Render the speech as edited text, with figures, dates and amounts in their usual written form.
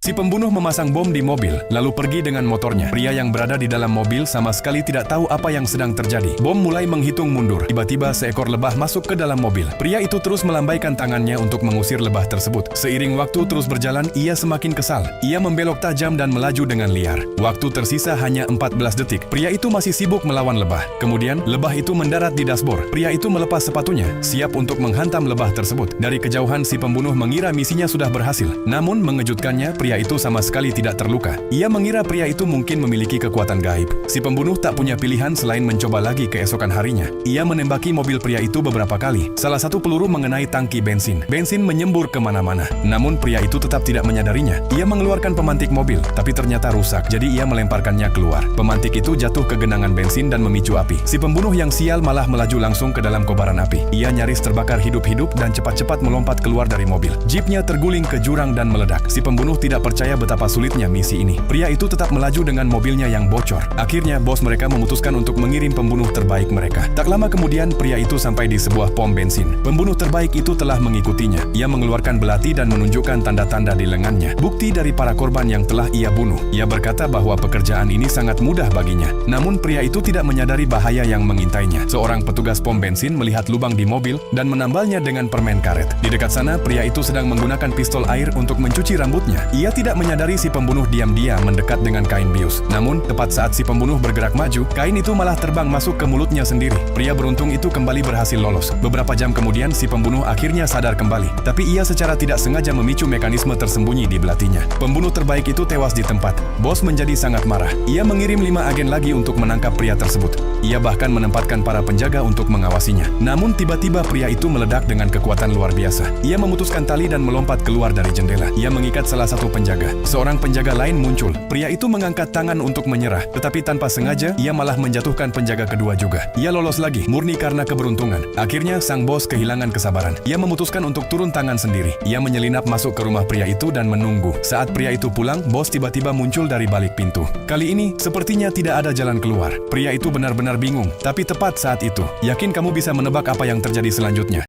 Si pembunuh memasang bom di mobil, lalu pergi dengan motornya. Pria yang berada di dalam mobil sama sekali tidak tahu apa yang sedang terjadi. Bom mulai menghitung mundur. Tiba-tiba seekor lebah masuk ke dalam mobil. Pria itu terus melambaikan tangannya untuk mengusir lebah tersebut. Seiring waktu terus berjalan, ia semakin kesal. Ia membelok tajam dan melaju dengan liar. Waktu tersisa hanya 14 detik. Pria itu masih sibuk melawan lebah. Kemudian, lebah itu mendarat di dashboard. Pria itu melepas sepatunya, siap untuk menghantam lebah tersebut. Dari kejauhan, si pembunuh mengira misinya sudah berhasil. Namun, mengejutkannya, pria itu sama sekali tidak terluka. Ia mengira pria itu mungkin memiliki kekuatan gaib. Si pembunuh tak punya pilihan selain mencoba lagi keesokan harinya. Ia menembaki mobil pria itu beberapa kali. Salah satu peluru mengenai tangki bensin. Bensin menyembur kemana-mana. Namun pria itu tetap tidak menyadarinya. Ia mengeluarkan pemantik mobil, tapi ternyata rusak. Jadi ia melemparkannya keluar. Pemantik itu jatuh ke genangan bensin dan memicu api. Si pembunuh yang sial malah melaju langsung ke dalam kobaran api. Ia nyaris terbakar hidup-hidup dan cepat-cepat melompat keluar dari mobil. Jeepnya terguling ke jurang dan meledak. Si pembunuh tidak percaya betapa sulitnya misi ini. Pria itu tetap melaju dengan mobilnya yang bocor. Akhirnya, bos mereka memutuskan untuk mengirim pembunuh terbaik mereka. Tak lama kemudian, pria itu sampai di sebuah pom bensin. Pembunuh terbaik itu telah mengikutinya. Ia mengeluarkan belati dan menunjukkan tanda-tanda di lengannya. Bukti dari para korban yang telah ia bunuh. Ia berkata bahwa pekerjaan ini sangat mudah baginya. Namun, pria itu tidak menyadari bahaya yang mengintainya. Seorang petugas pom bensin melihat lubang di mobil dan menambalnya dengan permen karet. Di dekat sana, pria itu sedang menggunakan pistol air untuk mencuci rambutnya. Ia tidak menyadari si pembunuh diam-diam mendekat dengan kain bius. Namun, tepat saat si pembunuh bergerak maju, kain itu malah terbang masuk ke mulutnya sendiri. Pria beruntung itu kembali berhasil lolos. Beberapa jam kemudian, si pembunuh akhirnya sadar kembali. Tapi ia secara tidak sengaja memicu mekanisme tersembunyi di belatinya. Pembunuh terbaik itu tewas di tempat. Bos menjadi sangat marah. Ia mengirim 5 agen lagi untuk menangkap pria tersebut. Ia bahkan menempatkan para penjaga untuk mengawasinya. Namun, tiba-tiba pria itu meledak dengan kekuatan luar biasa. Ia memutuskan tali dan melompat keluar dari jendela. Ia mengikat salah satu penjaga. Seorang penjaga lain muncul. Pria itu mengangkat tangan untuk menyerah, tetapi tanpa sengaja, ia malah menjatuhkan penjaga kedua juga. Ia lolos lagi, murni karena keberuntungan. Akhirnya, sang bos kehilangan kesabaran. Ia memutuskan untuk turun tangan sendiri. Ia menyelinap masuk ke rumah pria itu dan menunggu. Saat pria itu pulang, bos tiba-tiba muncul dari balik pintu. Kali ini, sepertinya tidak ada jalan keluar. Pria itu benar-benar bingung, tapi tepat saat itu, yakin kamu bisa menebak apa yang terjadi selanjutnya?